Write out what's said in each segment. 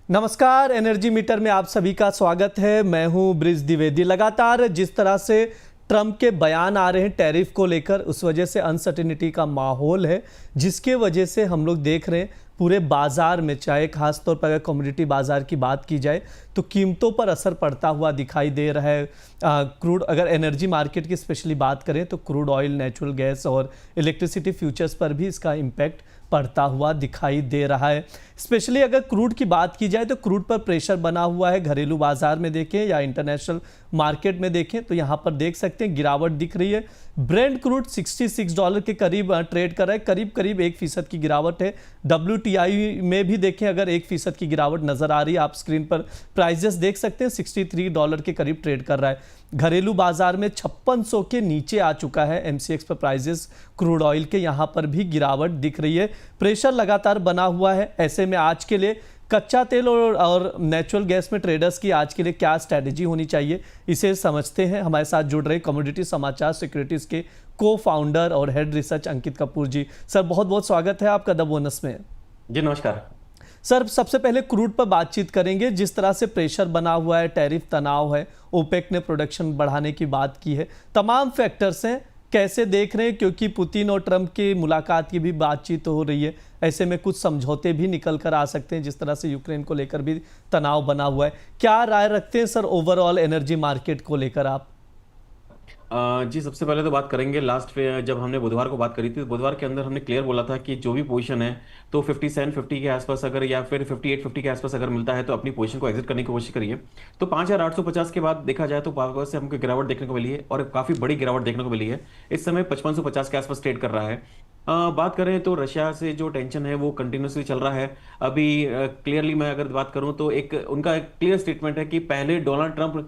नमस्कार, energy meter में आप सभी का स्वागत है। मैं हूं ब्रिज द्विवेदी। लगातार जिस तरह से ट्रंप के बयान आ रहे हैं टैरिफ को लेकर, उस वजह से अनसर्टेनिटी का माहौल है, जिसके वजह से हम लोग देख रहे हैं पूरे बाजार में, चाहे खास तौर पर अगर कम्युनिटी बाजार की बात की जाए तो कीमतों पर असर पड़ता हुआ दिखाई दे रहा है। क्रूड, अगर एनर्जी मार्केट की स्पेशली बात करें तो क्रूड ऑयल, नेचुरल गैस और इलेक्ट्रिसिटी फ्यूचर्स पर भी इसका इम्पैक्ट पड़ता हुआ दिखाई दे रहा है। स्पेशली अगर क्रूड की बात की जाए तो क्रूड पर प्रेशर बना हुआ है। घरेलू बाजार में देखें या इंटरनेशनल मार्केट में देखें तो यहाँ पर देख सकते हैं गिरावट दिख रही है। ब्रेंट क्रूड $66 के करीब ट्रेड कर रहा है, करीब करीब 1% की गिरावट है। WTI में भी देखें अगर 1% की गिरावट नजर आ रही है, आप स्क्रीन पर प्राइजेस देख सकते हैं, $63 के करीब ट्रेड कर रहा है। घरेलू बाजार में 5600 के नीचे आ चुका है MCX पर प्राइजेस क्रूड ऑयल के, यहाँ पर भी गिरावट दिख रही है। प्रेशर लगातार बना हुआ है। ऐसे में आज के लिए कच्चा तेल और नेचुरल गैस में ट्रेडर्स की आज के लिए क्या स्ट्रैटेजी होनी चाहिए, इसे समझते हैं। हमारे साथ जुड़ रहे कमोडिटी समाचार सिक्योरिटीज के को फाउंडर और हेड रिसर्च अंकित कपूर जी। सर, बहुत बहुत स्वागत है आपका द बोनस में। जी नमस्कार सर, सबसे पहले क्रूड पर बातचीत करेंगे। जिस तरह से प्रेशर बना हुआ है, टैरिफ तनाव है, ओपेक ने प्रोडक्शन बढ़ाने की बात की है, तमाम फैक्टर्स हैं, कैसे देख रहे हैं? क्योंकि पुतिन और ट्रंप की मुलाकात की भी बातचीत हो रही है, ऐसे में कुछ समझौते भी निकल कर आ सकते हैं। जिस तरह से यूक्रेन को लेकर भी तनाव बना हुआ है, क्या राय रखते हैं सर ओवरऑल एनर्जी मार्केट को लेकर आप? जी सबसे पहले तो बात करेंगे लास्ट पे जब हमने बुधवार को बात करी थी, बुधवार के अंदर हमने क्लियर बोला था कि जो भी पोजीशन है तो 5750 के आसपास अगर या फिर 5850 के आसपास अगर मिलता है तो अपनी पोजीशन को एग्जिट करने की कोशिश करिए। तो 5850 के बाद देखा जाए तो वापस से हमको गिरावट देखने को मिली है और काफी बड़ी गिरावट देखने को मिली है। इस समय 5550 के आसपास ट्रेड कर रहा है। बात करें तो रशिया से जो टेंशन है वो कंटिन्यूसली चल रहा है। अभी क्लियरली मैं अगर बात करूं तो उनका एक क्लियर स्टेटमेंट है कि पहले डोनाल्ड ट्रंप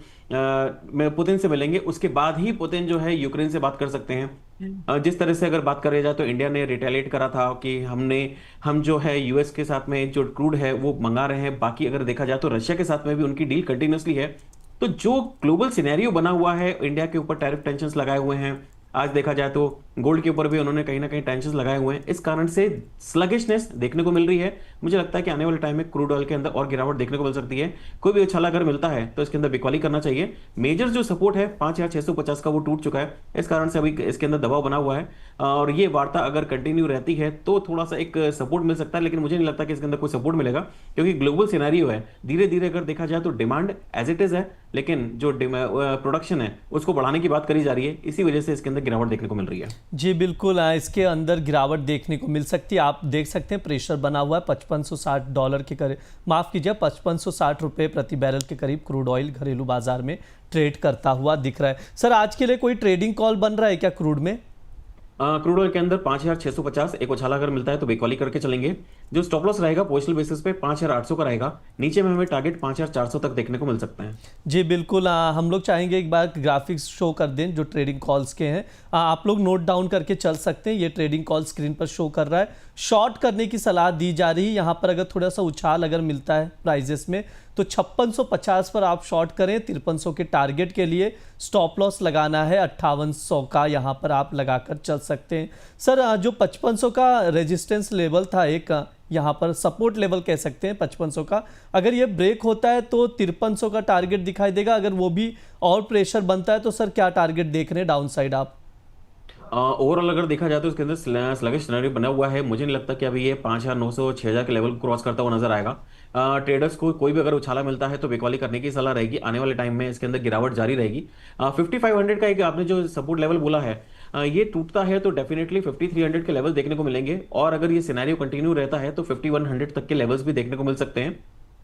में पुतिन से मिलेंगे, उसके बाद ही पुतिन जो है यूक्रेन से बात कर सकते हैं। जिस तरह से अगर बात करें जाए तो इंडिया ने रिटेलिएट करा था कि हम जो है यूएस के साथ में जो क्रूड है वो मंगा रहे हैं। बाकी अगर देखा जाए तो रशिया के साथ में भी उनकी डील कंटिन्यूसली है। तो जो ग्लोबल सिनेरियो बना हुआ है, इंडिया के ऊपर टैरिफ टेंशन लगाए हुए हैं, आज देखा जाए तो गोल्ड के ऊपर भी उन्होंने कहीं ना कहीं टेंशन लगाए हुए हैं। इस कारण से स्लगिशनेस देखने को मिल रही है। मुझे लगता है कि आने वाले टाइम में क्रूड ऑयल के अंदर और गिरावट देखने को मिल सकती है। कोई भी उछाला अगर मिलता है तो इसके अंदर बिकवाली करना चाहिए। मेजर जो सपोर्ट है 5650 का वो टूट चुका है। इस कारण से अभी इसके अंदर दबाव बना हुआ है और ये वार्ता अगर कंटिन्यू रहती है तो थोड़ा सा एक सपोर्ट मिल सकता है, लेकिन मुझे नहीं लगता कि इसके अंदर कोई सपोर्ट मिलेगा क्योंकि ग्लोबल सिनेरियो है। धीरे धीरे अगर देखा जाए तो डिमांड एज इट इज है, लेकिन जो प्रोडक्शन है उसको बढ़ाने की बात करी जा रही है। इसी वजह से इसके अंदर गिरावट देखने को मिल रही है। जी बिल्कुल, इसके अंदर गिरावट देखने को मिल सकती है। आप देख सकते हैं प्रेशर बना हुआ है $5560 के करीब, माफ कीजिए $5560 प्रति बैरल के करीब क्रूड ऑयल घरेलू बाजार में ट्रेड करता हुआ दिख रहा है। सर, आज के लिए कोई ट्रेडिंग कॉल बन रहा है क्या क्रूड में? क्रूड ऑयल के अंदर 5650 एक उछाला अगर मिलता है तो बेकॉली करके चलेंगे। जो स्टॉप लॉस रहेगा पोजिशनल बेसिस पे 5800 का रहेगा। नीचे में हमें टारगेट 5400 तक देखने को मिल सकते हैं। जी बिल्कुल, हम लोग चाहेंगे एक बार ग्राफिक्स शो कर दें जो ट्रेडिंग कॉल्स के हैं। आप लोग नोट डाउन करके चल सकते हैं। ये ट्रेडिंग कॉल स्क्रीन पर शो कर रहा है। शॉर्ट करने की सलाह दी जा रही है। यहाँ पर अगर थोड़ा सा उछाल अगर मिलता है प्राइजेस में तो 5650 पर आप शॉर्ट करें। 5300 के टारगेट के लिए स्टॉप लॉस लगाना है 5800 का, यहाँ पर आप लगाकर चल सकते हैं। सर, जो 5500 का रेजिस्टेंस लेवल था, एक यहाँ पर सपोर्ट लेवल कह सकते हैं 5500 का, अगर ये ब्रेक होता है तो 5300 का टारगेट दिखाई देगा। अगर वो भी और प्रेशर बनता है तो सर क्या टारगेट देख रहे हैं डाउन साइड आप? ओवरऑल अगर देखा जाए तो इसके अंदर स्लगिश सिनेरियो बना हुआ है। मुझे नहीं लगता कि अभी ये 5900 6000 के लेवल को क्रॉस करता हुआ नजर आएगा। ट्रेडर्स को कोई भी अगर उछाला मिलता है तो बिकवाली करने की सलाह रहेगी। आने वाले टाइम में इसके अंदर गिरावट जारी रहेगी। 5500 का एक आपने जो सपोर्ट लेवल बोला है, ये टूटता है तो डेफिनेटली 5300 के लेवल देखने को मिलेंगे और अगर ये सिनेरियो कंटिन्यू रहता है तो 5100 तक के लेवल्स भी देखने को मिल सकते हैं।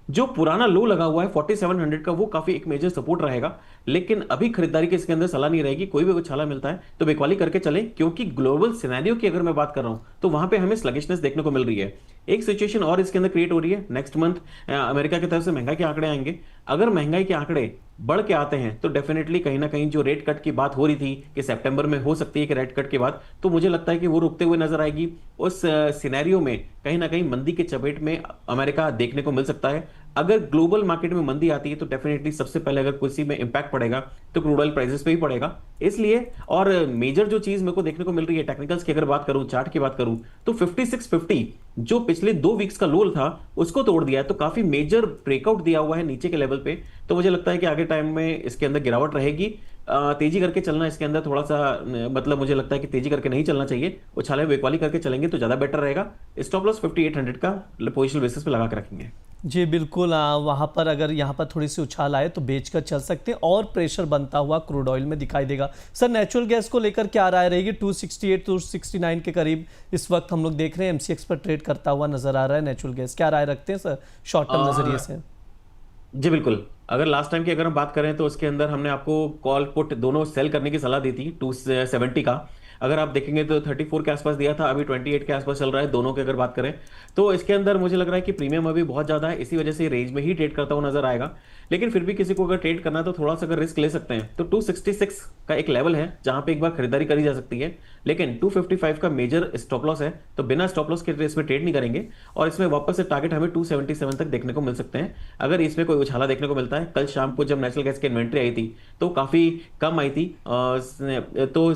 जो पुराना लो लगा हुआ है 4700 का वो काफी एक मेजर सपोर्ट रहेगा, लेकिन अभी खरीदारी की इसके अंदर सलाह नहीं रहेगी। कोई भी उछाला मिलता है तो बिकवाली करके चले क्योंकि ग्लोबल सिनेरियो की अगर मैं बात कर रहा हूं तो वहां पे हमें स्लगिशनेस देखने को मिल रही है। एक सिचुएशन और इसके अंदर क्रिएट हो रही है। नेक्स्ट मंथ अमेरिका की तरफ से महंगाई के आंकड़े आएंगे। अगर महंगाई के आंकड़े बढ़ के आते हैं तो डेफिनेटली कहीं ना कहीं जो रेट कट की बात हो रही थी कि सितंबर में हो सकती है कि रेट कट के बाद, तो मुझे लगता है कि वो रुकते हुए नजर आएगी। उस सिनेरियो में कहीं ना कहीं मंदी के चपेट में अमेरिका देखने को मिल सकता है। अगर ग्लोबल मार्केट में मंदी आती है तो डेफिनेटली सबसे पहले अगर किसी में इंपैक्ट पड़ेगा तो क्रूड ऑयल प्राइसेस पे ही पड़ेगा। इसलिए और मेजर जो चीज मेरे को देखने को मिल रही है टेक्निकल्स की अगर बात करूं, चार्ट की बात करूं तो 5650 जो पिछले 2 वीक्स का लो था उसको तोड़ दिया है, तो काफी मेजर ब्रेकआउट दिया हुआ है नीचे के लेवल पे। तो मुझे लगता है कि आगे टाइम में इसके अंदर गिरावट रहेगी। तेजी करके चलना इसके अंदर थोड़ा सा मतलब मुझे लगता है कि तेजी करके नहीं चलना चाहिए, उछाले वेकवाली करके चलेंगे तो ज्यादा बेटर रहेगा। स्टॉप लॉस 5800 का पोजिशनल बेसिस पे लगा के रखेंगे। जी बिल्कुल, वहाँ पर अगर यहाँ पर थोड़ी सी उछाल आए तो बेच कर चल सकते हैं और प्रेशर बनता हुआ क्रूड ऑयल में दिखाई देगा। सर नेचुरल गैस को लेकर क्या राय रहेगी? 268 269 के करीब इस वक्त हम लोग देख रहे हैं, एमसीएक्स पर ट्रेड करता हुआ नजर आ रहा है नेचुरल गैस, क्या राय रखते हैं सर शॉर्ट टर्म नजरिए से? जी बिल्कुल। अगर लास्ट टाइम की अगर हम बात करें तो उसके अंदर हमने आपको कॉल पुट दोनों सेल करने की सलाह दी थी 270 का। अगर आप देखेंगे तो 34 के आसपास दिया था, अभी 28 के आसपास चल रहा है। दोनों की अगर बात करें तो इसके अंदर मुझे लग रहा है कि प्रीमियम अभी बहुत ज्यादा है, इसी वजह से रेंज में ही ट्रेड करता हुआ नजर आएगा। लेकिन फिर भी किसी को अगर ट्रेड करना है तो थोड़ा सा अगर रिस्क ले सकते हैं तो 266 का एक लेवल है जहां पे एक बार खरीदारी करी जा सकती है। लेकिन 255 का मेजर स्टॉप लॉस है, तो बिना स्टॉप लॉस के इसमें ट्रेड नहीं करेंगे। और इसमें वापस से टारगेट हमें 277 तक देखने को मिल सकते हैं। अगर इसमें कोई उछाला देखने को मिलता है, कल शाम को जब नेचुरल गैस की इन्वेंट्री आई थी तो काफी कम आई थी, तो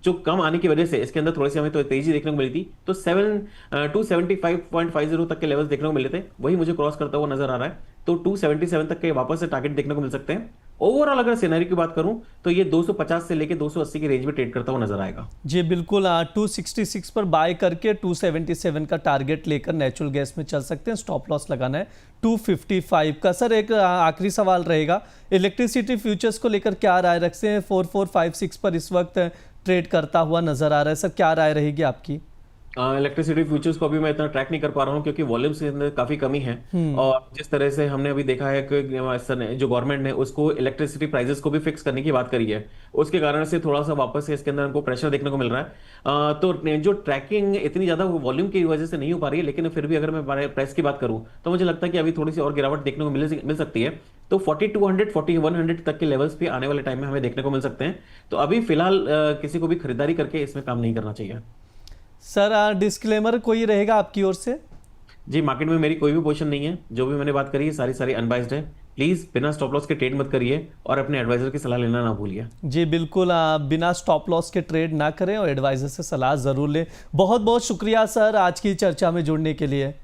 जो कम आने की वजह से इसके अंदर थोड़ी सी हमें तो तेजी देखने को मिली थी। तो 275.50 तक के लेवल्स देखने को मिले थे, वही मुझे क्रॉस करता हुआ नजर आ रहा है। तो 277 तक के वापस से टारगेट देखने को मिल सकते हैं। ओवरऑल अगर सिनेरियो की बात करूं तो ये 250 से लेके 280 की रेंज में ट्रेड करता हुआ नजर आएगा। जी बिल्कुल, 266 पर बाय करके 277 का टारगेट लेकर नेचुरल गैस में चल सकते हैं। स्टॉप लॉस लगाना है 255 का। सर एक आखिरी सवाल रहेगा, इलेक्ट्रिसिटी फ्यूचर्स को लेकर क्या राय रखते हैं? 4456 पर इस वक्त ट्रेड करता हुआ नजर आ रहा है, सर क्या राय रहेगी आपकी? इलेक्ट्रिसिटी फ्यूचर्स को अभी मैं इतना ट्रैक नहीं कर पा रहा हूँ क्योंकि वॉल्यूम्स के अंदर काफी कमी है। और जिस तरह से हमने अभी देखा है कि जो गवर्नमेंट ने उसको इलेक्ट्रिसिटी प्राइसेस को भी फिक्स करने की बात करी है, उसके कारण से थोड़ा सा वापस से इसके अंदर हमको प्रेशर देखने को मिल रहा है। तो जो ट्रैकिंग इतनी ज्यादा वॉल्यूम की वजह से नहीं हो पा रही है, लेकिन फिर भी अगर मैं प्राइस की बात करूँ तो मुझे लगता है कि अभी थोड़ी सी और गिरावट देखने को मिल सकती है। तो 4200 4100 तक के लेवल्स पे आने वाले टाइम में हमें देखने को मिल सकते हैं। तो अभी फिलहाल किसी को भी खरीदारी करके इसमें काम नहीं करना चाहिए। सर डिस्क्लेमर कोई रहेगा आपकी ओर से? जी, मार्केट में मेरी कोई भी पोजीशन नहीं है, जो भी मैंने बात करी है सारी अनबाइज्ड है। प्लीज बिना स्टॉप लॉस के ट्रेड मत करिए और अपने एडवाइजर की सलाह लेना ना भूलिए। जी बिल्कुल, बिना स्टॉप लॉस के ट्रेड ना करें और एडवाइजर से सलाह जरूर लें। बहुत बहुत शुक्रिया सर आज की चर्चा में जुड़ने के लिए।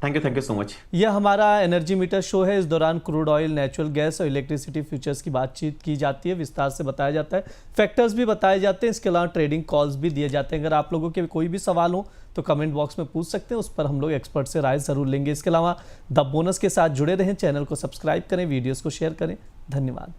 Thank you so much. यह हमारा एनर्जी मीटर शो है। इस दौरान क्रूड ऑयल, नेचुरल गैस और इलेक्ट्रिसिटी फ्यूचर्स की बातचीत की जाती है, विस्तार से बताया जाता है, फैक्टर्स भी बताए जाते हैं, इसके अलावा ट्रेडिंग कॉल्स भी दिए जाते हैं। अगर आप लोगों के कोई भी सवाल हो तो कमेंट बॉक्स में पूछ सकते हैं, उस पर हम लोग एक्सपर्ट से राय ज़रूर लेंगे। इसके अलावा द बोनस के साथ जुड़े रहें, चैनल को सब्सक्राइब करें, वीडियोज़ को शेयर करें। धन्यवाद।